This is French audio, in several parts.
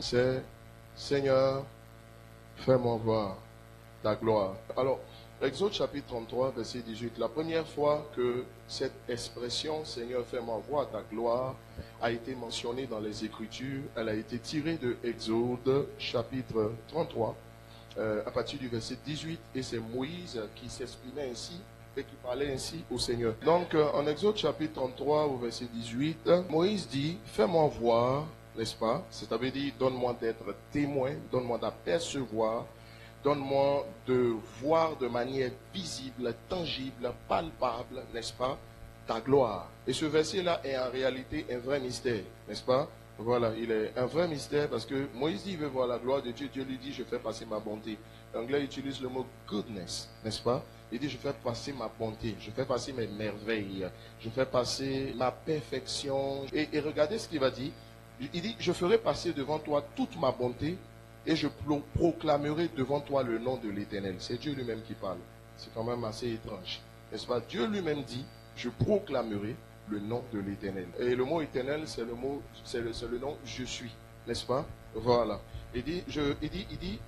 c'est Seigneur, fais-moi voir ta gloire. Alors, Exode chapitre 33, verset 18, la première fois que cette expression Seigneur, fais-moi voir ta gloire a été mentionnée dans les Écritures, elle a été tirée de Exode chapitre 33, à partir du verset 18, et c'est Moïse qui s'exprimait ainsi et qui parlait ainsi au Seigneur. Donc, en Exode chapitre 33, au verset 18, Moïse dit, fais-moi voir, n'est-ce pas? C'est-à-dire, donne-moi d'être témoin, donne-moi d'apercevoir, donne-moi de voir de manière visible, tangible, palpable, n'est-ce pas, ta gloire. Et ce verset-là est en réalité un vrai mystère, n'est-ce pas? Voilà, il est un vrai mystère parce que Moïse dit, il veut voir la gloire de Dieu. Dieu lui dit, je fais passer ma bonté. L'anglais utilise le mot goodness, n'est-ce pas? Il dit, je fais passer ma bonté, je fais passer mes merveilles, je fais passer ma perfection. Et regardez ce qu'il va dire. Il dit, je ferai passer devant toi toute ma bonté et je proclamerai devant toi le nom de l'Éternel. C'est Dieu lui-même qui parle. C'est quand même assez étrange. N'est-ce pas? Dieu lui-même dit, je proclamerai le nom de l'Éternel. Et le mot éternel, c'est le nom je suis. N'est-ce pas? Voilà. Il dit,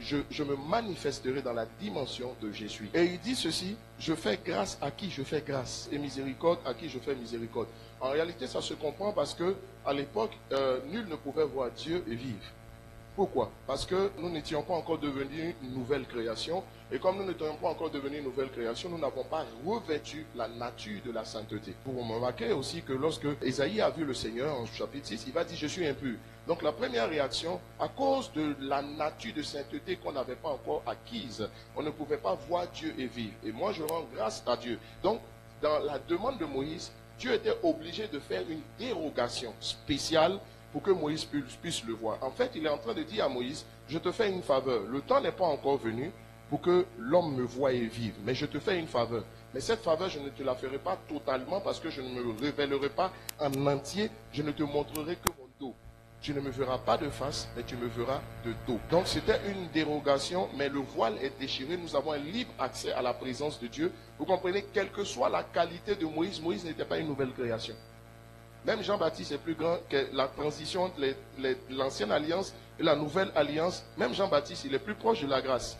je me manifesterai dans la dimension de je suis. Et il dit ceci, je fais grâce à qui je fais grâce, et miséricorde à qui je fais miséricorde. En réalité, ça se comprend parce que à l'époque, nul ne pouvait voir Dieu et vivre. Pourquoi? Parce que nous n'étions pas encore devenus une nouvelle création. Et comme nous n'étions pas encore devenus une nouvelle création, nous n'avons pas revêtu la nature de la sainteté. Pour remarquer aussi que lorsque Ésaïe a vu le Seigneur en chapitre 6, il va dire, je suis impur. Donc la première réaction, à cause de la nature de sainteté qu'on n'avait pas encore acquise, on ne pouvait pas voir Dieu et vivre. Et moi, je rends grâce à Dieu. Donc, dans la demande de Moïse, Dieu était obligé de faire une dérogation spéciale pour que Moïse puisse le voir. En fait, il est en train de dire à Moïse, je te fais une faveur. Le temps n'est pas encore venu pour que l'homme me voie et vive. Mais je te fais une faveur. Mais cette faveur, je ne te la ferai pas totalement parce que je ne me révélerai pas en entier. Je ne te montrerai que mon dos. Tu ne me verras pas de face, mais tu me verras de dos. Donc c'était une dérogation, mais le voile est déchiré. Nous avons un libre accès à la présence de Dieu. Vous comprenez, quelle que soit la qualité de Moïse, Moïse n'était pas une nouvelle création. Même Jean-Baptiste est plus grand que la transition entre l'ancienne alliance et la nouvelle alliance. Même Jean-Baptiste, il est plus proche de la grâce.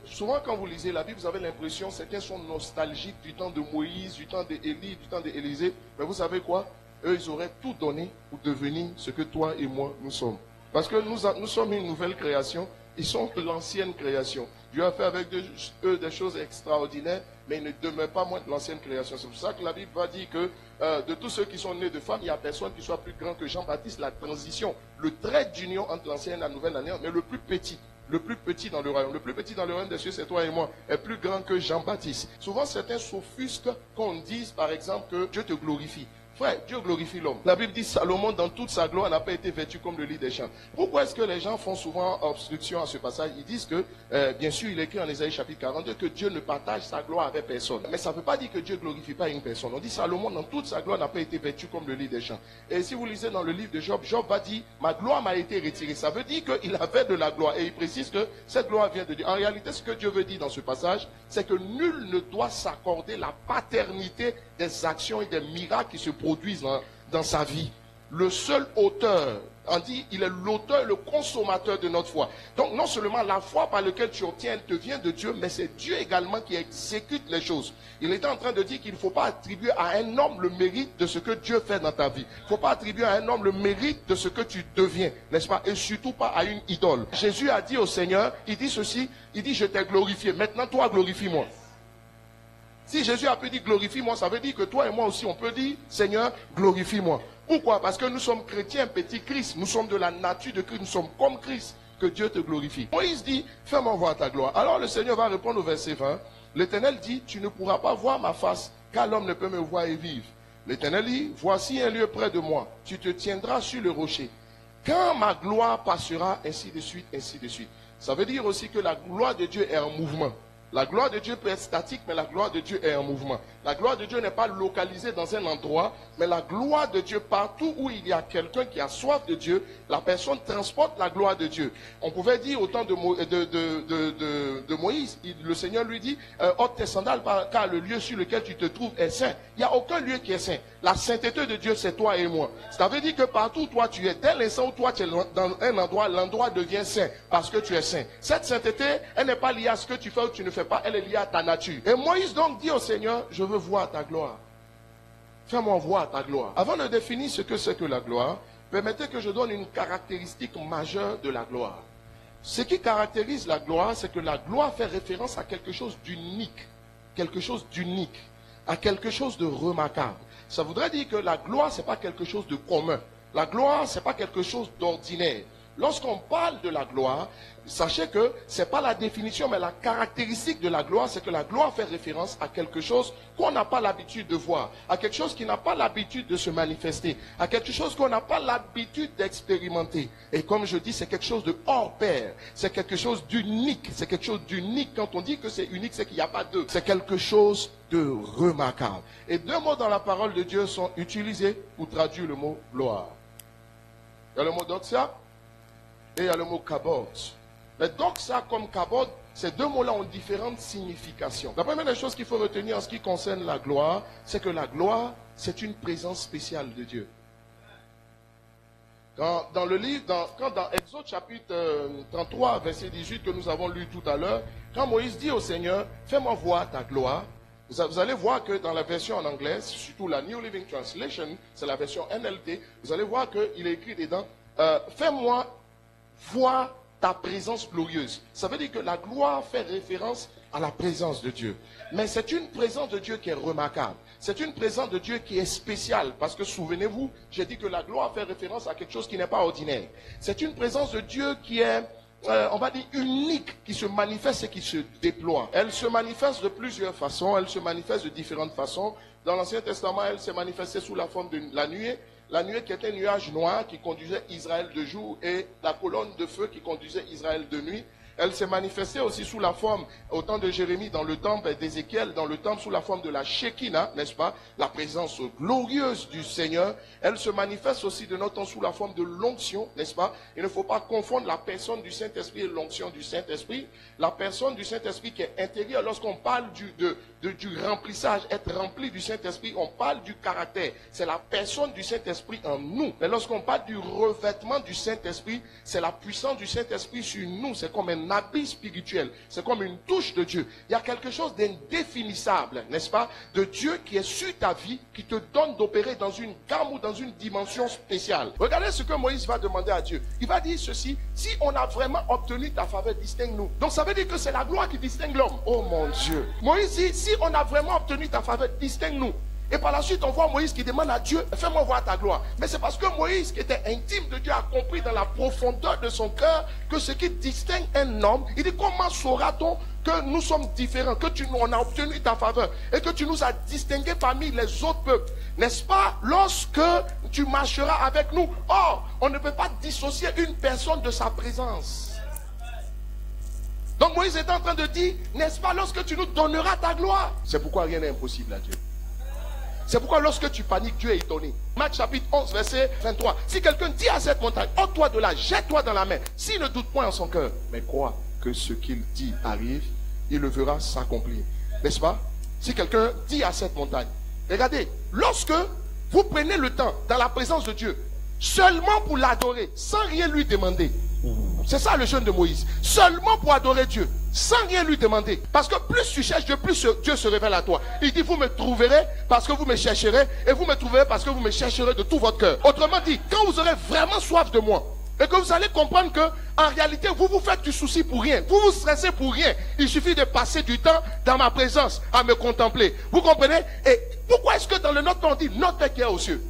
Souvent, quand vous lisez la Bible, vous avez l'impression que certains sont nostalgiques du temps de Moïse, du temps d'Élie, du temps d'Élisée. Mais vous savez quoi? Eux, ils auraient tout donné pour devenir ce que toi et moi, nous sommes. Parce que nous sommes une nouvelle création. Ils sont l'ancienne création. Dieu a fait avec eux des choses extraordinaires, mais ils ne demeurent pas moins de l'ancienne création. C'est pour ça que la Bible va dire que de tous ceux qui sont nés de femmes, il n'y a personne qui soit plus grand que Jean-Baptiste. La transition, le trait d'union entre l'ancienne et la nouvelle alliance, mais le plus petit dans le royaume. Le plus petit dans le royaume des cieux, c'est toi et moi, est plus grand que Jean-Baptiste. Souvent, certains s'offusquent quand on dise, par exemple, que Dieu te glorifie. Frère, Dieu glorifie l'homme. La Bible dit Salomon, dans toute sa gloire, n'a pas été vêtu comme le lit des champs. Pourquoi est-ce que les gens font souvent obstruction à ce passage? Ils disent que, bien sûr, il est écrit en Ésaïe chapitre 42 que Dieu ne partage sa gloire avec personne. Mais ça ne veut pas dire que Dieu ne glorifie pas une personne. On dit Salomon, dans toute sa gloire, n'a pas été vêtu comme le lit des champs. Et si vous lisez dans le livre de Job, Job va dire, ma gloire m'a été retirée. Ça veut dire qu'il avait de la gloire. Et il précise que cette gloire vient de Dieu. En réalité, ce que Dieu veut dire dans ce passage, c'est que nul ne doit s'accorder la paternité des actions et des miracles qui se produisent dans sa vie. Le seul auteur, on dit, il est l'auteur et le consommateur de notre foi. Donc non seulement la foi par laquelle tu obtiens, elle te vient de Dieu, mais c'est Dieu également qui exécute les choses. Il était en train de dire qu'il ne faut pas attribuer à un homme le mérite de ce que Dieu fait dans ta vie. Il ne faut pas attribuer à un homme le mérite de ce que tu deviens, n'est-ce pas? Et surtout pas à une idole. Jésus a dit au Seigneur, il dit ceci, il dit je t'ai glorifié, maintenant toi glorifie-moi. Si Jésus a pu dire glorifie-moi, ça veut dire que toi et moi aussi on peut dire Seigneur glorifie-moi. Pourquoi? Parce que nous sommes chrétiens, petit Christ, nous sommes de la nature de Christ, nous sommes comme Christ, que Dieu te glorifie. Moïse dit, fais-moi voir ta gloire. Alors le Seigneur va répondre au verset 20, l'Éternel dit, tu ne pourras pas voir ma face, car l'homme ne peut me voir et vivre. L'Éternel dit, voici un lieu près de moi, tu te tiendras sur le rocher. Quand ma gloire passera, ainsi de suite, ainsi de suite. Ça veut dire aussi que la gloire de Dieu est en mouvement. La gloire de Dieu peut être statique, mais la gloire de Dieu est en mouvement. La gloire de Dieu n'est pas localisée dans un endroit, mais la gloire de Dieu, partout où il y a quelqu'un qui a soif de Dieu, la personne transporte la gloire de Dieu. On pouvait dire au temps de Moïse, le Seigneur lui dit, ôte tes sandales car le lieu sur lequel tu te trouves est saint. Il n'y a aucun lieu qui est saint. La sainteté de Dieu, c'est toi et moi. Ça veut dire que partout où toi tu es, dès l'instant où toi tu es dans un endroit, l'endroit devient saint parce que tu es saint. Cette sainteté, elle n'est pas liée à ce que tu fais ou tu ne fais pas, elle est liée à ta nature. Et Moïse donc dit au Seigneur, je veux voir ta gloire. Fais-moi voir ta gloire. Avant de définir ce que c'est que la gloire, permettez que je donne une caractéristique majeure de la gloire. Ce qui caractérise la gloire, c'est que la gloire fait référence à quelque chose d'unique. Quelque chose d'unique. À quelque chose de remarquable. Ça voudrait dire que la gloire, ce n'est pas quelque chose de commun. La gloire, ce n'est pas quelque chose d'ordinaire. Lorsqu'on parle de la gloire, sachez que ce n'est pas la définition, mais la caractéristique de la gloire, c'est que la gloire fait référence à quelque chose qu'on n'a pas l'habitude de voir, à quelque chose qui n'a pas l'habitude de se manifester, à quelque chose qu'on n'a pas l'habitude d'expérimenter. Et comme je dis, c'est quelque chose de hors pair, c'est quelque chose d'unique, c'est quelque chose d'unique. Quand on dit que c'est unique, c'est qu'il n'y a pas deux, c'est quelque chose de remarquable. Et deux mots dans la parole de Dieu sont utilisés pour traduire le mot gloire. Il y a le mot doxa, et il y a le mot kabod. Mais doxa comme kabod, ces deux mots-là ont différentes significations. La première des choses qu'il faut retenir en ce qui concerne la gloire, c'est que la gloire, c'est une présence spéciale de Dieu. Dans le livre, dans Exode chapitre 33, verset 18 que nous avons lu tout à l'heure, quand Moïse dit au Seigneur, fais-moi voir ta gloire, vous allez voir que dans la version en anglais, surtout la New Living Translation, c'est la version NLT, vous allez voir qu'il est écrit dedans, fais-moi voir ta présence glorieuse. Ça veut dire que la gloire fait référence à la présence de Dieu. Mais c'est une présence de Dieu qui est remarquable. C'est une présence de Dieu qui est spéciale. Parce que souvenez-vous, j'ai dit que la gloire fait référence à quelque chose qui n'est pas ordinaire. C'est une présence de Dieu qui est, on va dire, unique, qui se manifeste et qui se déploie. Elle se manifeste de plusieurs façons. Elle se manifeste de différentes façons. Dans l'Ancien Testament, elle s'est manifestée sous la forme de la nuée. La nuée qui était un nuage noir qui conduisait Israël de jour et la colonne de feu qui conduisait Israël de nuit. Elle s'est manifestée aussi sous la forme, au temps de Jérémie dans le temple, et d'Ézéchiel dans le temple, sous la forme de la Shekinah, n'est-ce pas? La présence glorieuse du Seigneur. Elle se manifeste aussi de notre temps sous la forme de l'onction, n'est-ce pas? Il ne faut pas confondre la personne du Saint-Esprit et l'onction du Saint-Esprit. La personne du Saint-Esprit qui est intérieure, lorsqu'on parle du remplissage, être rempli du Saint-Esprit, on parle du caractère. C'est la personne du Saint-Esprit en nous. Mais lorsqu'on parle du revêtement du Saint-Esprit, c'est la puissance du Saint-Esprit sur nous. C'est comme un habit spirituel. C'est comme une touche de Dieu. Il y a quelque chose d'indéfinissable, n'est-ce pas, de Dieu qui est sur ta vie, qui te donne d'opérer dans une gamme ou dans une dimension spéciale. Regardez ce que Moïse va demander à Dieu. Il va dire ceci: si on a vraiment obtenu ta faveur, distingue-nous. Donc ça veut dire que c'est la gloire qui distingue l'homme. Oh mon Dieu. Moïse dit, si on a vraiment obtenu ta faveur, distingue-nous. Et par la suite, on voit Moïse qui demande à Dieu, fais-moi voir ta gloire. Mais c'est parce que Moïse, qui était intime de Dieu, a compris dans la profondeur de son cœur que ce qui distingue un homme, il dit, comment saura-t-on que nous sommes différents, que on a obtenu ta faveur et que tu nous as distingués parmi les autres peuples, n'est-ce pas, lorsque tu marcheras avec nous? Or, on ne peut pas dissocier une personne de sa présence. Donc Moïse est en train de dire, n'est-ce pas, lorsque tu nous donneras ta gloire, c'est pourquoi rien n'est impossible à Dieu. C'est pourquoi lorsque tu paniques, Dieu est étonné. Marc chapitre 11, verset 23. Si quelqu'un dit à cette montagne, ôte-toi de là, jette-toi dans la mer, s'il ne doute point en son cœur, mais croit que ce qu'il dit arrive, il le verra s'accomplir. N'est-ce pas? Si quelqu'un dit à cette montagne, regardez, lorsque vous prenez le temps dans la présence de Dieu, seulement pour l'adorer, sans rien lui demander, c'est ça le jeûne de Moïse, seulement pour adorer Dieu, sans rien lui demander. Parce que plus tu cherches Dieu, plus Dieu se révèle à toi. Il dit, vous me trouverez parce que vous me chercherez, et vous me trouverez parce que vous me chercherez de tout votre cœur. Autrement dit, quand vous aurez vraiment soif de moi, et que vous allez comprendre que, en réalité, vous vous faites du souci pour rien, vous vous stressez pour rien, il suffit de passer du temps dans ma présence, à me contempler. Vous comprenez? Et pourquoi est-ce que dans le Notre on dit, notre Père qui est aux cieux?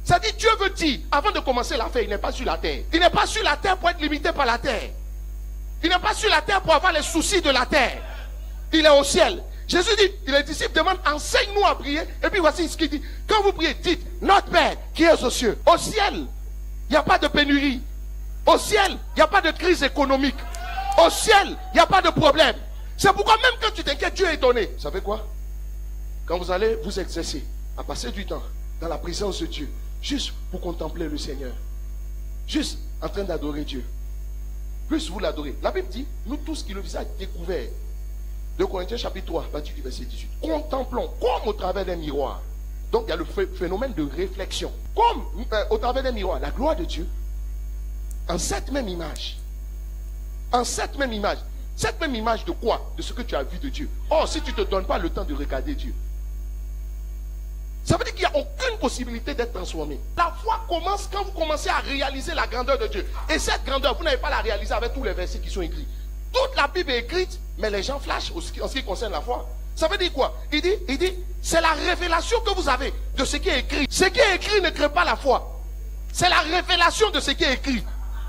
Ça dit, Dieu veut dire, avant de commencer l'affaire, il n'est pas sur la terre. Il n'est pas sur la terre pour être limité par la terre. Il n'est pas sur la terre pour avoir les soucis de la terre. Il est au ciel. Jésus dit, les disciples demandent, enseigne-nous à prier. Et puis voici ce qu'il dit. Quand vous priez, dites, notre Père qui est aux cieux. Au ciel, il n'y a pas de pénurie. Au ciel, il n'y a pas de crise économique. Au ciel, il n'y a pas de problème. C'est pourquoi même quand tu t'inquiètes, Dieu est étonné. Vous savez quoi? Quand vous allez vous exercer à passer du temps dans la présence de Dieu, juste pour contempler le Seigneur, juste en train d'adorer Dieu, plus vous l'adorez. La Bible dit, nous tous qui le visage découvert. 2 Corinthiens chapitre 3, à partir du verset 18. Contemplons comme au travers d'un miroir. Donc il y a le phénomène de réflexion. Comme au travers d'un miroir, la gloire de Dieu, en cette même image. En cette même image. Cette même image de quoi? De ce que tu as vu de Dieu. Or, si tu ne te donnes pas le temps de regarder Dieu, ça veut dire qu'il n'y a aucune possibilité d'être transformé. La foi commence quand vous commencez à réaliser la grandeur de Dieu. Et cette grandeur, vous n'avez pas à la réaliser avec tous les versets qui sont écrits. Toute la Bible est écrite, mais les gens flashent en ce qui concerne la foi. Ça veut dire quoi? Il dit, c'est la révélation que vous avez de ce qui est écrit. Ce qui est écrit ne crée pas la foi. C'est la révélation de ce qui est écrit.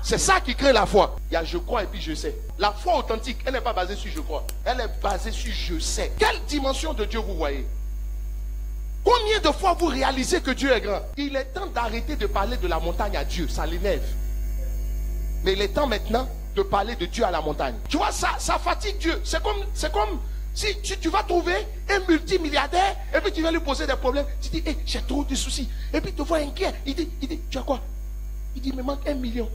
C'est ça qui crée la foi. Il y a je crois et puis je sais. La foi authentique, elle n'est pas basée sur je crois. Elle est basée sur je sais. Quelle dimension de Dieu vous voyez? Combien de fois vous réalisez que Dieu est grand? Il est temps d'arrêter de parler de la montagne à Dieu. Ça l'énerve. Mais il est temps maintenant de parler de Dieu à la montagne. Tu vois, ça fatigue Dieu. C'est comme si tu vas trouver un multimilliardaire et puis tu vas lui poser des problèmes. Tu dis, hey, j'ai trop de soucis. Et puis tu te vois inquiet. Il dit, tu as quoi? Il dit, il me manque 1 million.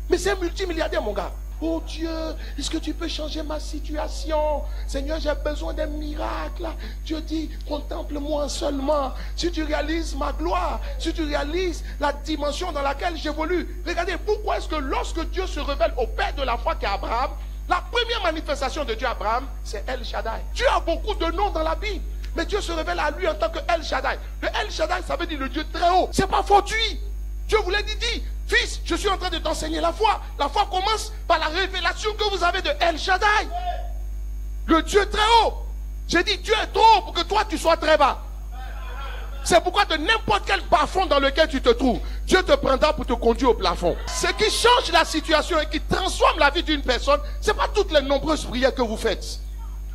Mais c'est un multimilliardaire, mon gars. Oh Dieu, est-ce que tu peux changer ma situation? Seigneur, j'ai besoin d'un miracle. Dieu dit, contemple-moi seulement. Si tu réalises ma gloire, si tu réalises la dimension dans laquelle j'évolue. Regardez, pourquoi est-ce que lorsque Dieu se révèle au père de la foi qui est Abraham, la première manifestation de Dieu à Abraham, c'est El Shaddai. Dieu a beaucoup de noms dans la Bible, mais Dieu se révèle à lui en tant que El Shaddai. Le El Shaddai, ça veut dire le Dieu très haut. C'est pas fortuit. Dieu vous l'a dit, fils, je suis en train de t'enseigner la foi. La foi commence par la révélation que vous avez de El Shaddai. Le Dieu très haut. J'ai dit, Dieu est trop haut pour que toi tu sois très bas. C'est pourquoi de n'importe quel bas-fond dans lequel tu te trouves, Dieu te prendra pour te conduire au plafond. Ce qui change la situation et qui transforme la vie d'une personne, ce n'est pas toutes les nombreuses prières que vous faites.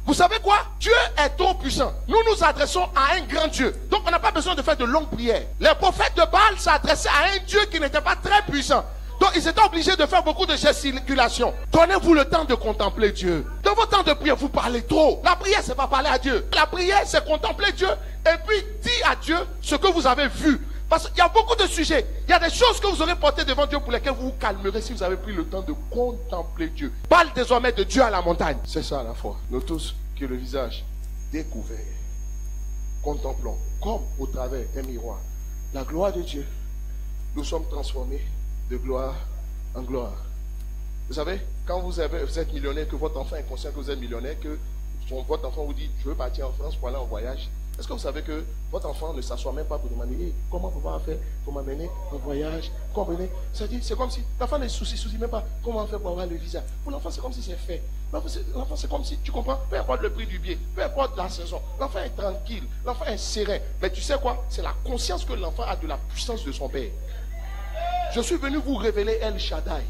Vous savez quoi? Dieu est trop puissant. Nous nous adressons à un grand Dieu. Donc on n'a pas besoin de faire de longues prières. Les prophètes de Baal s'adressaient à un Dieu qui n'était pas très puissant. Donc ils étaient obligés de faire beaucoup de gesticulations. Donnez-vous le temps de contempler Dieu. Dans votre temps de prière, vous parlez trop. La prière, c'est pas parler à Dieu. La prière, c'est contempler Dieu. Et puis dire à Dieu ce que vous avez vu. Parce qu'il y a beaucoup de sujets. Il y a des choses que vous aurez portées devant Dieu pour lesquelles vous vous calmerez si vous avez pris le temps de contempler Dieu. Parle désormais de Dieu à la montagne. C'est ça la foi. Nous tous qui le visage découvert, contemplons comme au travers d'un miroir la gloire de Dieu. Nous sommes transformés de gloire en gloire. Vous savez, quand vous êtes millionnaire, que votre enfant est conscient que vous êtes millionnaire, que votre enfant vous dit, je veux partir en France pour aller en voyage. Est-ce que vous savez que votre enfant ne s'assoit même pas pour demander, hey, comment pouvoir faire pour m'amener en voyage? Comprenez? C'est comme si l'enfant ne soucie même pas comment faire pour avoir le visa. Pour l'enfant, c'est comme si c'est fait. L'enfant, c'est comme si, tu comprends, peu importe le prix du billet, peu importe la saison, l'enfant est tranquille, l'enfant est serein. Mais tu sais quoi? C'est la conscience que l'enfant a de la puissance de son père. Je suis venu vous révéler El Shaddai.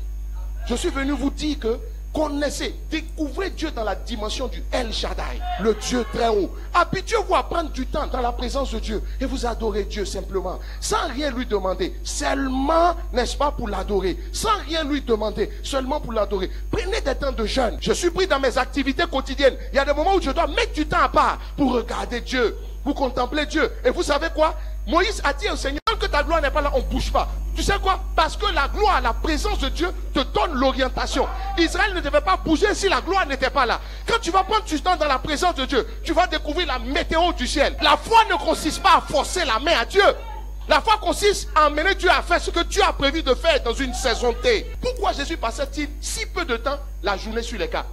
Je suis venu vous dire que connaissez, découvrez Dieu dans la dimension du El Shaddai, le Dieu très haut. Habituez-vous à prendre du temps dans la présence de Dieu et vous adorez Dieu simplement, sans rien lui demander, seulement, n'est-ce pas, pour l'adorer, sans rien lui demander, seulement pour l'adorer. Prenez des temps de jeûne. Je suis pris dans mes activités quotidiennes. Il y a des moments où je dois mettre du temps à part pour regarder Dieu, pour contempler Dieu. Et vous savez quoi? Moïse a dit au Seigneur, que ta gloire n'est pas là, on ne bouge pas. Tu sais quoi? Parce que la gloire, la présence de Dieu te donne l'orientation. Israël ne devait pas bouger si la gloire n'était pas là. Quand tu vas prendre du temps dans la présence de Dieu, tu vas découvrir la météo du ciel. La foi ne consiste pas à forcer la main à Dieu. La foi consiste à amener Dieu à faire ce que Dieu a prévu de faire dans une saison T. Pourquoi Jésus passait-il si peu de temps la journée sur les cas?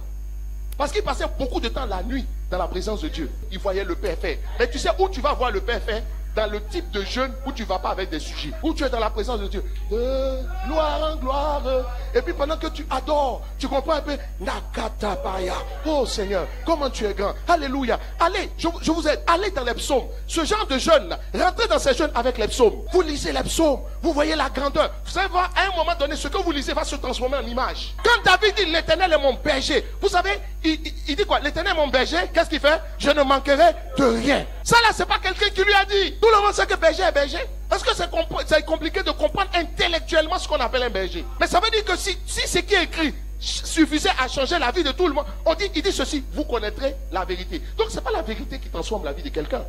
Parce qu'il passait beaucoup de temps la nuit dans la présence de Dieu. Il voyait le Père faire. Mais tu sais où tu vas voir le Père faire? Dans le type de jeûne où tu ne vas pas avec des sujets, où tu es dans la présence de Dieu, de gloire en gloire. Et puis pendant que tu adores, tu comprends un peu, Nakatabaya. Oh Seigneur, comment tu es grand. Alléluia. Allez, je vous aide, allez dans les psaumes. Ce genre de jeûne, rentrez dans ces jeûnes avec les psaumes. Vous lisez les psaumes, vous voyez la grandeur. Vous allez voir, à un moment donné, ce que vous lisez va se transformer en image. Quand David dit, l'Éternel est mon berger, vous savez, il dit quoi? L'Éternel est mon berger, qu'est-ce qu'il fait? Je ne manquerai de rien. Ça là, c'est pas quelqu'un qui lui a dit. Tout le monde sait que berger est berger. Est-ce que c'est compliqué de comprendre intellectuellement ce qu'on appelle un berger? Mais ça veut dire que si ce qui est écrit suffisait à changer la vie de tout le monde. Il dit ceci, vous connaîtrez la vérité. Donc ce n'est pas la vérité qui transforme la vie de quelqu'un.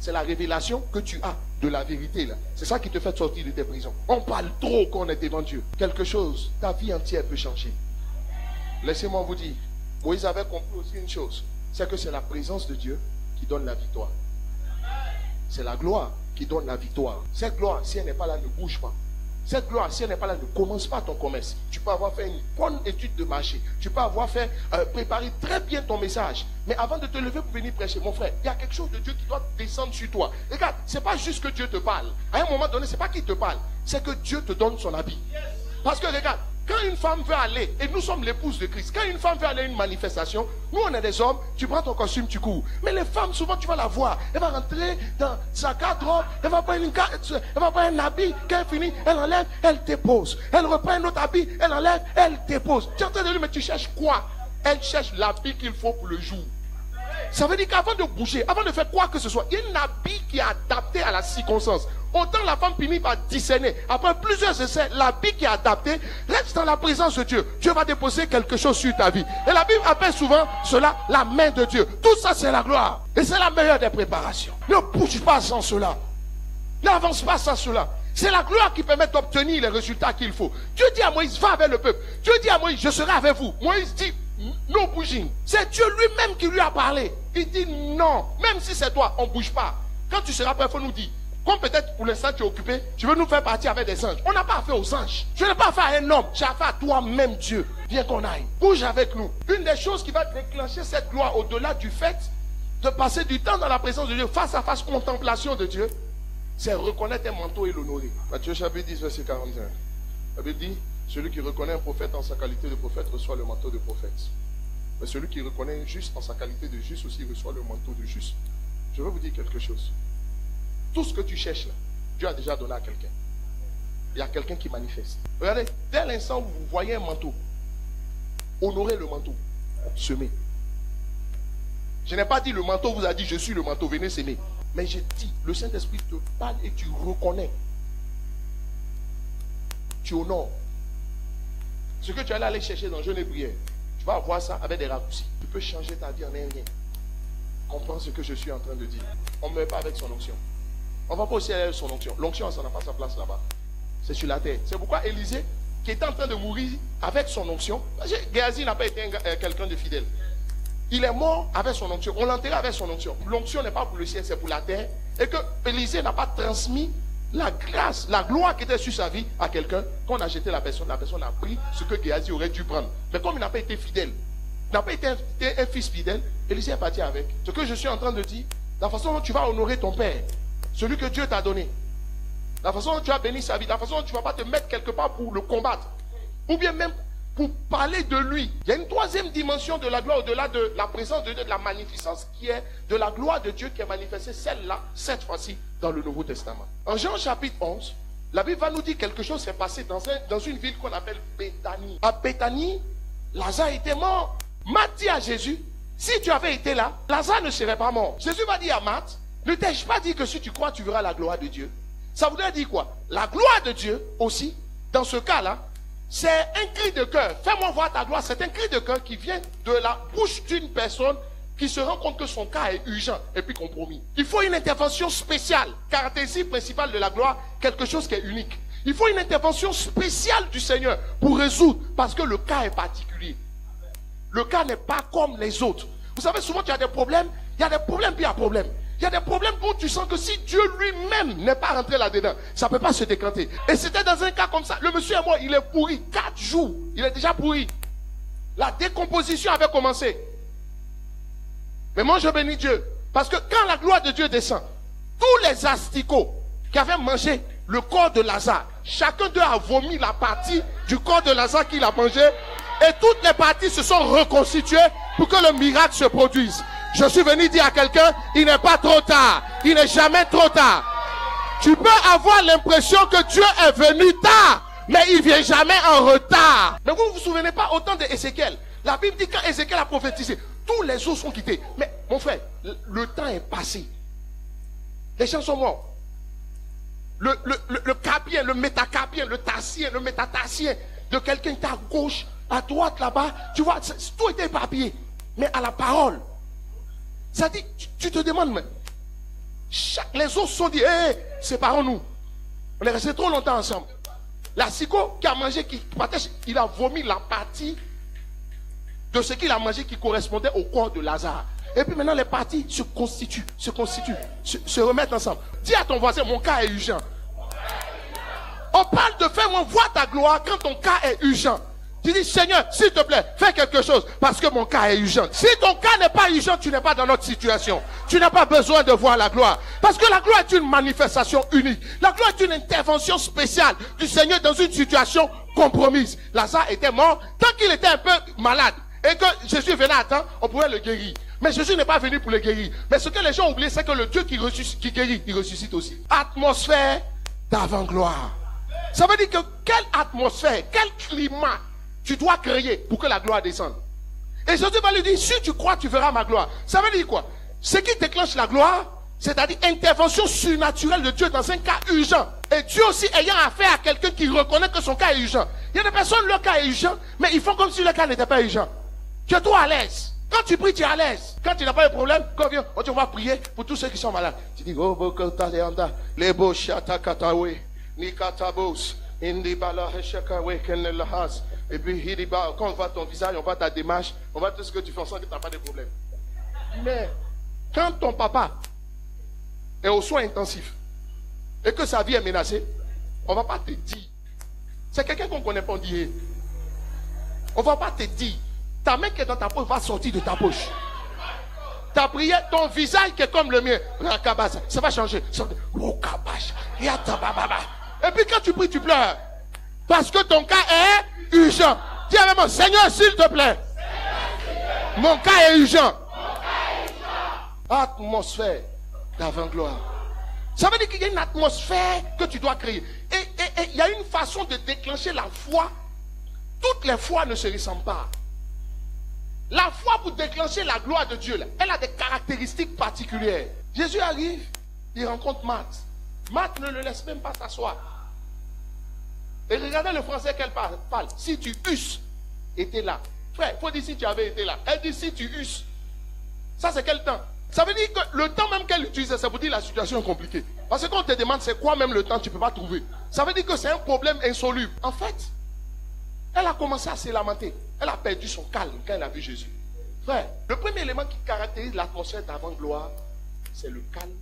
C'est la révélation que tu as de la vérité là. C'est ça qui te fait sortir de tes prisons. On parle trop quand on est devant Dieu. Quelque chose, ta vie entière peut changer. Laissez-moi vous dire, Moïse avait compris aussi une chose, c'est que c'est la présence de Dieu qui donne la victoire. C'est la gloire qui donne la victoire. Cette gloire, si elle n'est pas là, ne bouge pas. Cette gloire, si elle n'est pas là, ne commence pas ton commerce. Tu peux avoir fait une bonne étude de marché. Tu peux avoir fait préparer très bien ton message. Mais avant de te lever pour venir prêcher, mon frère, il y a quelque chose de Dieu qui doit descendre sur toi. Regarde, ce n'est pas juste que Dieu te parle. À un moment donné, ce n'est pas qu'il te parle. C'est que Dieu te donne son habit. Parce que regarde, quand une femme veut aller, et nous sommes l'épouse de Christ, quand une femme veut aller à une manifestation, nous on est des hommes, tu prends ton costume, tu cours. Mais les femmes, souvent tu vas la voir, elle va rentrer dans sa garde-robe, elle va prendre un habit, quand elle finit, elle enlève, elle dépose. Elle reprend un autre habit, elle enlève, elle dépose. Tu es en train de lui, mais tu cherches quoi? Elle cherche l'habit qu'il faut pour le jour. Ça veut dire qu'avant de bouger, avant de faire quoi que ce soit, il y a un habit qui est adapté à la circonstance. Autant la femme finit par discerner. Après plusieurs essais, l'habit qui est adapté reste dans la présence de Dieu. Dieu va déposer quelque chose sur ta vie. Et la Bible appelle souvent cela la main de Dieu. Tout ça, c'est la gloire. Et c'est la meilleure des préparations. Ne bouge pas sans cela. N'avance pas sans cela. C'est la gloire qui permet d'obtenir les résultats qu'il faut. Dieu dit à Moïse, va avec le peuple. Dieu dit à Moïse, je serai avec vous. Moïse dit, no bouging. C'est Dieu lui-même qui lui a parlé. Il dit non. Même si c'est toi, on ne bouge pas. Quand tu seras prêt, il faut nous dire. Comme peut-être pour l'instant tu es occupé, tu veux nous faire partir avec des anges. On n'a pas affaire aux anges. Je n'ai pas affaire à un homme. J'ai affaire à toi-même, Dieu. Viens qu'on aille. Bouge avec nous. Une des choses qui va déclencher cette gloire au-delà du fait de passer du temps dans la présence de Dieu, face à face, contemplation de Dieu, c'est reconnaître un manteau et l'honorer. Matthieu chapitre 10, verset 41. La Bible dit, celui qui reconnaît un prophète en sa qualité de prophète reçoit le manteau de prophète. Mais celui qui reconnaît un juste en sa qualité de juste aussi reçoit le manteau de juste. Je veux vous dire quelque chose. Tout ce que tu cherches là, Dieu a déjà donné à quelqu'un. Il y a quelqu'un qui manifeste. Regardez, dès l'instant où vous voyez un manteau, honorez le manteau, semez. Je n'ai pas dit le manteau vous a dit je suis le manteau, venez s'aimer. Mais j'ai dit, le Saint-Esprit te parle et tu reconnais. Tu honores. Ce que tu allais aller chercher dans jeûne et prière, tu vas avoir ça avec des raccourcis. Tu peux changer ta vie en un rien. Comprends ce que je suis en train de dire. On ne meurt pas avec son onction. On ne va pas aussi aller avec son onction. L'onction, ça n'a pas sa place là-bas. C'est sur la terre. C'est pourquoi Élisée, qui était en train de mourir avec son onction, Géasi n'a pas été quelqu'un de fidèle. Il est mort avec son onction. On l'enterre avec son onction. L'onction n'est pas pour le ciel, c'est pour la terre. Et que Élisée n'a pas transmis la grâce, la gloire qui était sur sa vie à quelqu'un. Quand on a jeté la personne a pris ce que Géasi aurait dû prendre. Mais comme il n'a pas été fidèle, il n'a pas été un fils fidèle, Élisée est parti avec. Ce que je suis en train de dire, la façon dont tu vas honorer ton père, celui que Dieu t'a donné, la façon dont tu as béni sa vie, la façon dont tu ne vas pas te mettre quelque part pour le combattre, ou bien même pour parler de lui. Il y a une troisième dimension de la gloire au-delà de la présence de Dieu, de la magnificence qui est de la gloire de Dieu qui est manifestée, celle-là, cette fois-ci, dans le Nouveau Testament. En Jean chapitre 11, la Bible va nous dire quelque chose s'est passé dans une ville qu'on appelle Béthanie. À Béthanie, Lazare était mort. Marthe dit à Jésus, si tu avais été là, Lazare ne serait pas mort. Jésus va dire à Marthe, ne t'ai-je pas dit que si tu crois, tu verras la gloire de Dieu? Ça voudrait dire quoi? La gloire de Dieu aussi, dans ce cas-là, c'est un cri de cœur. Fais-moi voir ta gloire. C'est un cri de cœur qui vient de la bouche d'une personne qui se rend compte que son cas est urgent et puis compromis. Il faut une intervention spéciale. Caractéristique principale de la gloire, quelque chose qui est unique. Il faut une intervention spéciale du Seigneur pour résoudre, parce que le cas est particulier. Le cas n'est pas comme les autres. Vous savez, souvent, il y a des problèmes. Il y a des problèmes, puis il y a des problèmes. Il y a des problèmes où tu sens que si Dieu lui-même n'est pas rentré là-dedans, ça ne peut pas se décanter. Et c'était dans un cas comme ça. Le monsieur est mort, il est pourri. 4 jours, il est déjà pourri. La décomposition avait commencé. Mais moi, je bénis Dieu. Parce que quand la gloire de Dieu descend, tous les asticots qui avaient mangé le corps de Lazare, chacun d'eux a vomi la partie du corps de Lazare qu'il a mangé. Et toutes les parties se sont reconstituées pour que le miracle se produise. Je suis venu dire à quelqu'un, il n'est pas trop tard. Il n'est jamais trop tard. Tu peux avoir l'impression que Dieu est venu tard, mais il ne vient jamais en retard. Mais vous ne vous souvenez pas autant d'Ézéchiel. La Bible dit quand Ézéchiel a prophétisé, tous les eaux sont quittées. Mais mon frère, le temps est passé. Les gens sont morts. Le carpien, le métacarpien, le tarsien, le métatarsien de quelqu'un qui est à gauche, à droite là-bas, tu vois, tout était éparpillé. Mais à la parole, ça dit, tu te demandes, mais les autres sont dit, hé, séparons-nous. On est restés trop longtemps ensemble. La psycho qui a mangé, il a vomi la partie de ce qu'il a mangé qui correspondait au corps de Lazare. Et puis maintenant, les parties se constituent, se remettent ensemble. Dis à ton voisin, mon cas est urgent. On parle de faire, on voit ta gloire quand ton cas est urgent. Tu dis, Seigneur, s'il te plaît, fais quelque chose parce que mon cas est urgent. Si ton cas n'est pas urgent, tu n'es pas dans notre situation. Tu n'as pas besoin de voir la gloire. Parce que la gloire est une manifestation unique. La gloire est une intervention spéciale du Seigneur dans une situation compromise. Lazare était mort. Tant qu'il était un peu malade et que Jésus venait à temps, on pouvait le guérir. Mais Jésus n'est pas venu pour le guérir. Mais ce que les gens oublient, c'est que le Dieu qui guérit, il ressuscite aussi. Atmosphère d'avant-gloire. Ça veut dire que quelle atmosphère, quel climat tu dois créer pour que la gloire descende. Et Jésus va lui dire, si tu crois, tu verras ma gloire. Ça veut dire quoi? Ce qui déclenche la gloire, c'est-à-dire intervention surnaturelle de Dieu dans un cas urgent. Et Dieu aussi ayant affaire à quelqu'un qui reconnaît que son cas est urgent. Il y a des personnes, leur cas est urgent, mais ils font comme si leur cas n'était pas urgent. Tu es toi à l'aise. Quand tu pries, tu es à l'aise. Quand tu n'as pas de problème, quand viens, on va prier pour tous ceux qui sont malades. Tu dis, oh, bokota leanda, lebo shata katawe, nikatabos, indibala heshakawe kenelahas. Et puis, quand on voit ton visage, on voit ta démarche, on voit tout ce que tu fais, on sent que tu n'as pas de problème. Mais, quand ton papa est aux soins intensifs et que sa vie est menacée, on ne va pas te dire. C'est quelqu'un qu'on ne connaît pas, on dit. On ne va pas te dire. Ta main qui est dans ta poche va sortir de ta poche. Ta prière, ton visage qui est comme le mien, ça va changer. Et puis quand tu pries, tu pleures. Parce que ton cas est urgent. Dis à maman, Seigneur, s'il te plaît. Mon cas est urgent. Atmosphère d'avant-gloire. Ça veut dire qu'il y a une atmosphère que tu dois créer. Et il y a une façon de déclencher la foi. Toutes les fois ne se ressemblent pas. La foi pour déclencher la gloire de Dieu, là, elle a des caractéristiques particulières. Jésus arrive, il rencontre Marthe. Marthe ne le laisse même pas s'asseoir. Et regardez le français qu'elle parle. Si tu eusses été là. Frère, il faut dire si tu avais été là. Elle dit si tu eusses. Ça c'est quel temps? Ça veut dire que le temps même qu'elle utilise, c'est pour dire la situation est compliquée. Parce que quand on te demande c'est quoi même le temps, tu ne peux pas trouver. Ça veut dire que c'est un problème insoluble. En fait, elle a commencé à se lamenter. Elle a perdu son calme quand elle a vu Jésus. Frère, le premier élément qui caractérise l'atmosphère d'avant-gloire, c'est le calme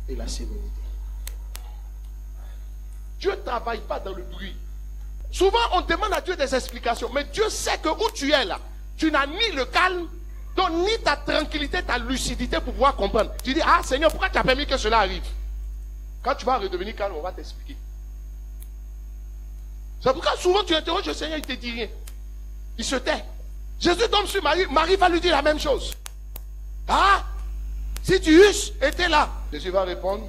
et la sérénité. Dieu ne travaille pas dans le bruit. Souvent, on demande à Dieu des explications. Mais Dieu sait que où tu es là, tu n'as ni le calme, donc ni ta tranquillité, ta lucidité pour pouvoir comprendre. Tu dis, ah Seigneur, pourquoi tu as permis que cela arrive? Quand tu vas redevenir calme, on va t'expliquer. C'est pourquoi souvent tu interroges le Seigneur, il ne te dit rien. Il se tait. Jésus tombe sur Marie, Marie va lui dire la même chose. Ah, si tu eusses été là. Jésus va répondre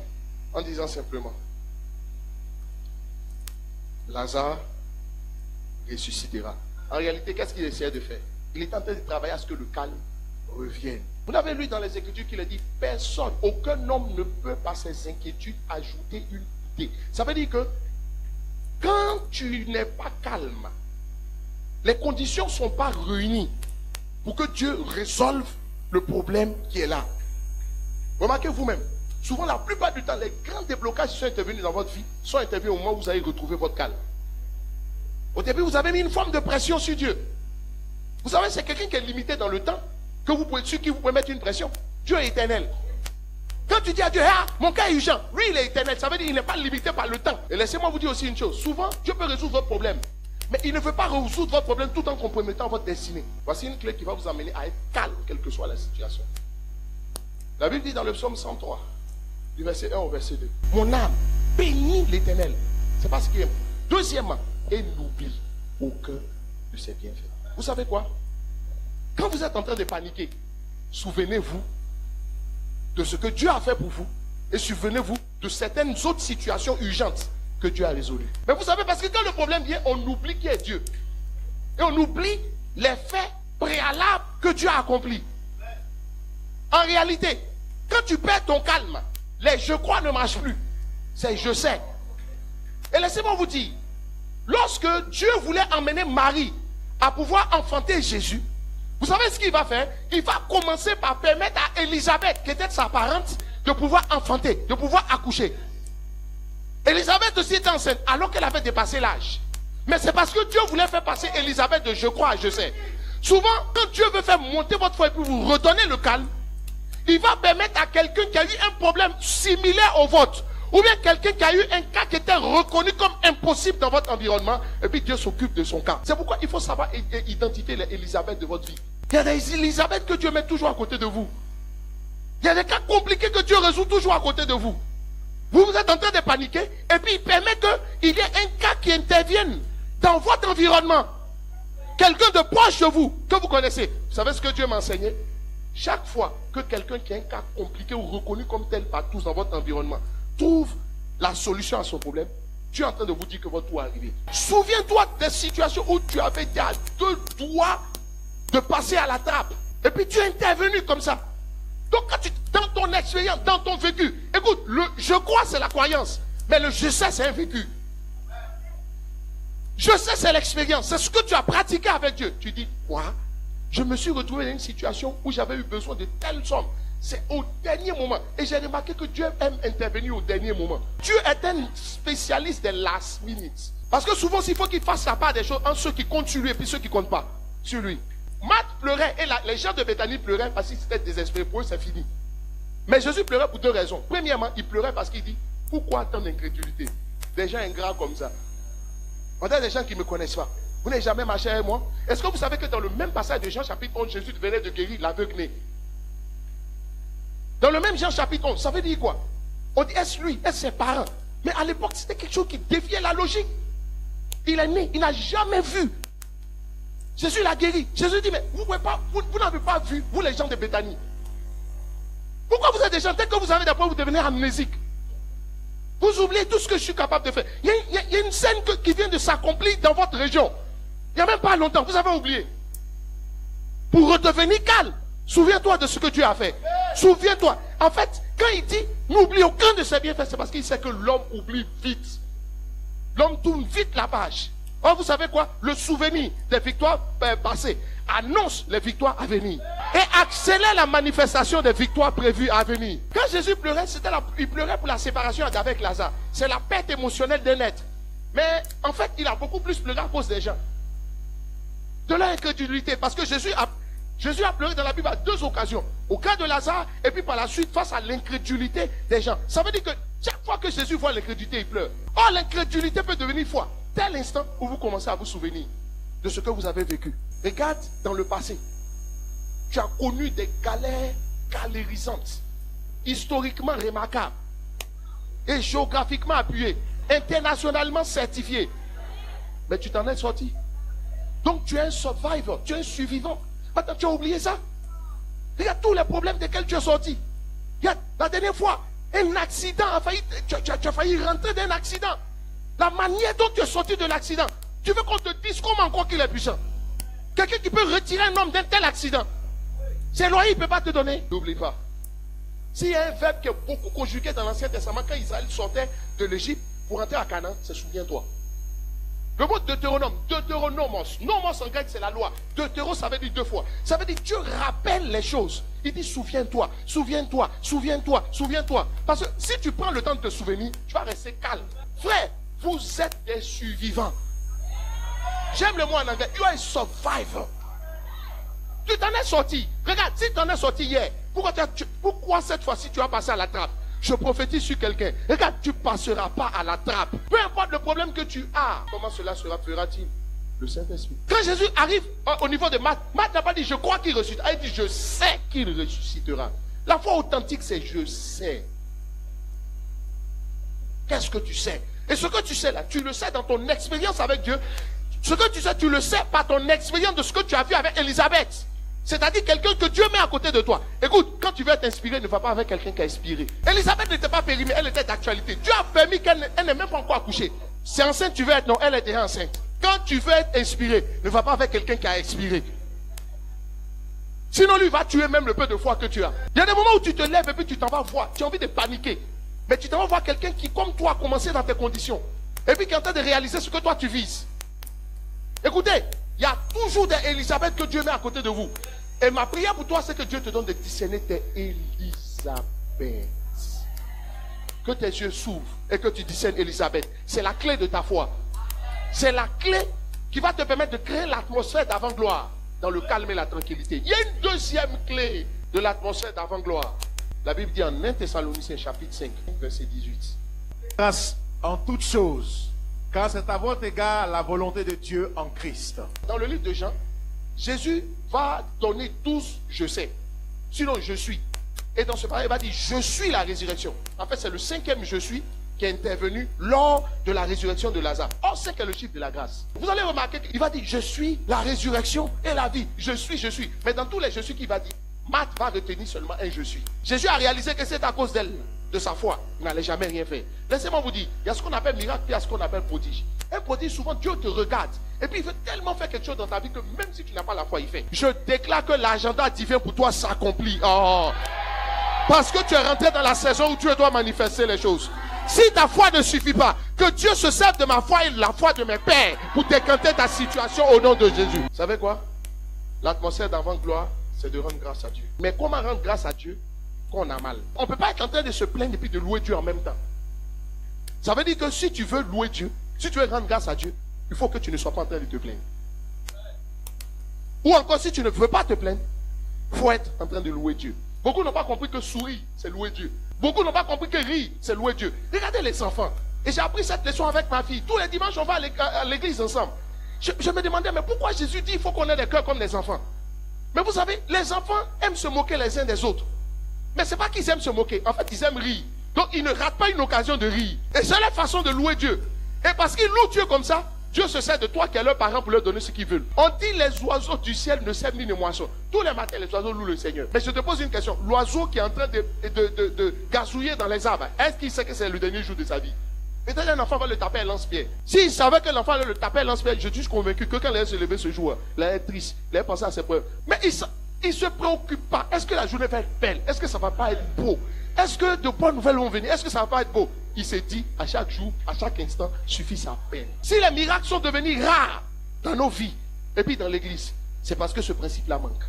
en disant simplement, Lazare ressuscitera. En réalité, qu'est-ce qu'il essayait de faire? Il est en train de travailler à ce que le calme revienne. Vous avez lu dans les Écritures qu'il a dit, personne, aucun homme ne peut par ses inquiétudes ajouter une idée. Ça veut dire que quand tu n'es pas calme, les conditions ne sont pas réunies pour que Dieu résolve le problème qui est là. Remarquez vous-même, souvent la plupart du temps, les grands déblocages qui sont intervenus dans votre vie sont intervenus au moment où vous avez retrouvé votre calme. Au début, vous avez mis une forme de pression sur Dieu. Vous savez, c'est quelqu'un qui est limité dans le temps, sur qui vous pouvez mettre une pression. Dieu est éternel. Quand tu dis à Dieu, ah, mon cas est urgent, lui il est éternel, ça veut dire qu'il n'est pas limité par le temps. Et laissez-moi vous dire aussi une chose, souvent Dieu peut résoudre votre problème, mais il ne veut pas résoudre votre problème tout en compromettant votre destinée. Voici une clé qui va vous amener à être calme, quelle que soit la situation. La Bible dit dans le psaume 103, du verset 1 au verset 2, mon âme bénit l'Éternel. C'est parce qu'il aime. Deuxièmement, et n'oublie aucun de ses bienfaits. Vous savez quoi? Quand vous êtes en train de paniquer, souvenez-vous de ce que Dieu a fait pour vous et souvenez-vous de certaines autres situations urgentes que Dieu a résolues. Mais vous savez, parce que quand le problème vient, on oublie qui est Dieu. Et on oublie les faits préalables que Dieu a accomplis. En réalité, quand tu perds ton calme, les je crois ne marchent plus. C'est je sais. Et laissez-moi vous dire, lorsque lorsque Dieu voulait emmener Marie à pouvoir enfanter Jésus, vous savez ce qu'il va faire? Il va commencer par permettre à Élisabeth, qui était sa parente, de pouvoir enfanter, de pouvoir accoucher. Élisabeth aussi était enceinte, alors qu'elle avait dépassé l'âge. Mais c'est parce que Dieu voulait faire passer Élisabeth de je crois à je sais. Souvent, quand Dieu veut faire monter votre foi et puis vous redonner le calme, il va permettre à quelqu'un qui a eu un problème similaire au vôtre, ou bien quelqu'un qui a eu un cas qui était reconnu comme impossible dans votre environnement, et puis Dieu s'occupe de son cas. C'est pourquoi il faut savoir identifier les Élisabeth de votre vie. Il y a des Élisabeth que Dieu met toujours à côté de vous. Il y a des cas compliqués que Dieu résout toujours à côté de vous. Vous êtes en train de paniquer, et puis il permet qu'il y ait un cas qui intervienne dans votre environnement. Quelqu'un de proche de vous, que vous connaissez. Vous savez ce que Dieu m'a enseigné? Chaque fois que quelqu'un qui a un cas compliqué ou reconnu comme tel par tous dans votre environnement trouve la solution à son problème, Dieu est en train de vous dire que votre tour est arrivé. Souviens-toi des situations où tu avais été à 2 doigts de passer à la trappe. Et puis tu es intervenu comme ça. Donc quand dans ton expérience, dans ton vécu, écoute, le je crois c'est la croyance, mais le je sais c'est un vécu. Je sais c'est l'expérience, c'est ce que tu as pratiqué avec Dieu. Tu dis, quoi? Je me suis retrouvé dans une situation où j'avais eu besoin de telle somme. C'est au dernier moment. Et j'ai remarqué que Dieu aime intervenir au dernier moment. Dieu est un spécialiste des last minutes. Parce que souvent, il faut qu'il fasse la part des choses entre ceux qui comptent sur lui et puis ceux qui ne comptent pas sur lui. Marthe pleurait et les gens de Béthanie pleuraient parce qu'ils étaient désespérés. Pour eux, c'est fini. Mais Jésus pleurait pour 2 raisons. Premièrement, il pleurait parce qu'il dit, pourquoi tant d'incrédulité? Des gens ingrats comme ça. On a des gens qui ne me connaissent pas. Vous n'avez jamais marché avec moi? Est-ce que vous savez que dans le même passage de Jean chapitre 11, Jésus venait de guérir l'aveugle né? Dans le même Jean chapitre 11, ça veut dire quoi? On dit, est-ce lui? Est-ce ses parents? Mais à l'époque, c'était quelque chose qui défiait la logique. Il est né, il n'a jamais vu. Jésus l'a guéri. Jésus dit, mais vous n'avez pas vu, vous les gens de Béthanie. Pourquoi vous êtes des gens, dès que vous avez des problèmes, vous devenez amnésiques? Vous oubliez tout ce que je suis capable de faire. Il y a une scène qui vient de s'accomplir dans votre région. Il n'y a même pas longtemps, vous avez oublié. Pour redevenir calme, souviens-toi de ce que Dieu a fait. Souviens-toi. En fait, quand il dit, n'oublie aucun de ses bienfaits, c'est parce qu'il sait que l'homme oublie vite. L'homme tourne vite la page. Or, vous savez quoi? Le souvenir des victoires passées annonce les victoires à venir. Et accélère la manifestation des victoires prévues à venir. Quand Jésus pleurait, il pleurait pour la séparation avec Lazare. C'est la perte émotionnelle d'un être. Mais en fait, il a beaucoup plus pleuré à cause des gens. De leur incrédulité. Parce que Jésus a pleuré dans la Bible à 2 occasions. Au cas de Lazare, et puis par la suite face à l'incrédulité des gens. Ça veut dire que chaque fois que Jésus voit l'incrédulité, il pleure. Or, l'incrédulité peut devenir foi. Dès l'instant où vous commencez à vous souvenir de ce que vous avez vécu. Regarde dans le passé. Tu as connu des galères galérisantes, historiquement remarquables, et géographiquement appuyées, internationalement certifiées. Mais tu t'en es sorti. Donc tu es un survivor, tu es un survivant. Attends, tu as oublié ça? Regarde tous les problèmes desquels tu es sorti. Regarde, la dernière fois, un accident a failli, tu as failli rentrer d'un accident. La manière dont tu es sorti de l'accident, tu veux qu'on te dise comment encore qu'il est puissant? Quelqu'un qui peut retirer un homme d'un tel accident, c'est loin, il ne peut pas te donner. N'oublie pas. S'il y a un verbe qui est beaucoup conjugué dans l'Ancien Testament, quand Israël sortait de l'Égypte pour rentrer à Canaan, c'est souviens-toi. Le mot Deutéronome, Deutéronomos, nomos en grec c'est la loi. Deutéro ça veut dire 2 fois. Ça veut dire Dieu rappelle les choses. Il dit souviens-toi, souviens-toi, souviens-toi, souviens-toi. Parce que si tu prends le temps de te souvenir, tu vas rester calme. Frère, vous êtes des survivants. J'aime le mot en anglais. You are a survivor. Tu t'en es sorti. Regarde, si tu t'en es sorti hier, pourquoi cette fois-ci tu as passé à la trappe? Je prophétise sur quelqu'un. Regarde, tu ne passeras pas à la trappe. Peu importe le problème que tu as. Comment cela fera-t-il? Le Saint-Esprit. Quand Jésus arrive au niveau de Marthe, Marthe n'a pas dit je crois qu'il ressuscitera. Il dit je sais qu'il ressuscitera. La foi authentique c'est je sais. Qu'est-ce que tu sais? Et ce que tu sais là, tu le sais dans ton expérience avec Dieu. Ce que tu sais, tu le sais par ton expérience de ce que tu as vu avec Élisabeth. C'est-à-dire quelqu'un que Dieu met à côté de toi. Écoute, quand tu veux être inspiré, ne va pas avec quelqu'un qui a inspiré. Élisabeth n'était pas périmée, elle était d'actualité. Dieu a permis qu'elle n'ait même pas encore accouché. C'est enceinte tu veux être, non, elle était enceinte. Quand tu veux être inspiré, ne va pas avec quelqu'un qui a expiré. Sinon lui va tuer même le peu de foi que tu as. Il y a des moments où tu te lèves et puis tu t'en vas voir. Tu as envie de paniquer. Mais tu t'en vas voir quelqu'un qui, comme toi, a commencé dans tes conditions. Et puis qui est en train de réaliser ce que toi tu vises. Écoutez, il y a toujours des Élisabeth que Dieu met à côté de vous. Et ma prière pour toi, c'est que Dieu te donne de discerner tes Élisabeth. Que tes yeux s'ouvrent et que tu discernes Élisabeth. C'est la clé de ta foi. C'est la clé qui va te permettre de créer l'atmosphère d'avant-gloire dans le calme et la tranquillité. Il y a une deuxième clé de l'atmosphère d'avant-gloire. La Bible dit en 1 Thessaloniciens chapitre 5, verset 18. Grâce en toutes choses, car c'est à votre égard la volonté de Dieu en Christ. Dans le livre de Jean, Jésus va donner tous je sais. Sinon je suis. Et dans ce passage, il va dire je suis la résurrection. En fait, c'est le 5e je suis qui est intervenu lors de la résurrection de Lazare. Or, c'est que le chiffre de la grâce. Vous allez remarquer qu'il va dire je suis la résurrection et la vie. Je suis. Mais dans tous les je suis qu'il va dire, Marthe va retenir seulement un je suis. Jésus a réalisé que c'est à cause d'elle, de sa foi. Il n'allait jamais rien faire. Laissez-moi vous dire, il y a ce qu'on appelle miracle, il y a ce qu'on appelle prodige. Un prodige, souvent, Dieu te regarde. Et puis, il veut tellement faire quelque chose dans ta vie que même si tu n'as pas la foi, il fait. Je déclare que l'agenda divin pour toi s'accomplit. Oh. Parce que tu es rentré dans la saison où tu dois manifester les choses. Si ta foi ne suffit pas, que Dieu se serve de ma foi et de la foi de mes pères pour décanter ta situation au nom de Jésus. Vous savez quoi? L'atmosphère d'avant-gloire, c'est de rendre grâce à Dieu. Mais comment rendre grâce à Dieu quand on a mal? On ne peut pas être en train de se plaindre et puis de louer Dieu en même temps. Ça veut dire que si tu veux louer Dieu, si tu veux rendre grâce à Dieu, il faut que tu ne sois pas en train de te plaindre. Ou encore, si tu ne veux pas te plaindre, il faut être en train de louer Dieu. Beaucoup n'ont pas compris que sourire, c'est louer Dieu. Beaucoup n'ont pas compris que rire, c'est louer Dieu. Regardez les enfants. Et j'ai appris cette leçon avec ma fille. Tous les dimanches, on va à l'église ensemble. Je me demandais, mais pourquoi Jésus dit qu'il faut qu'on ait des cœurs comme les enfants? Mais vous savez, les enfants aiment se moquer les uns des autres. Mais ce n'est pas qu'ils aiment se moquer. En fait, ils aiment rire. Donc, ils ne ratent pas une occasion de rire. Et c'est leur façon de louer Dieu. Et parce qu'ils louent Dieu comme ça, Dieu se sert de toi qui es leur parent pour leur donner ce qu'ils veulent. On dit les oiseaux du ciel ne sèment ni ne moissonnent. Tous les matins, les oiseaux louent le Seigneur. Mais je te pose une question. L'oiseau qui est en train de gazouiller dans les arbres, est-ce qu'il sait que c'est le dernier jour de sa vie? Peut-être un enfant va le taper à lance-pierre. S'il savait que l'enfant allait le taper à lance-pierre, je suis convaincu que quand il allait se lever ce jour, il allait être triste, il allait penser à ses preuves. Mais il ne se préoccupe pas. Est-ce que la journée va être belle? Est-ce que ça ne va pas être beau? Est-ce que de bonnes nouvelles vont venir? Est-ce que ça ne va pas être beau? Il s'est dit, à chaque jour, à chaque instant, suffit sa peine. Si les miracles sont devenus rares dans nos vies, et puis dans l'église, c'est parce que ce principe-là manque.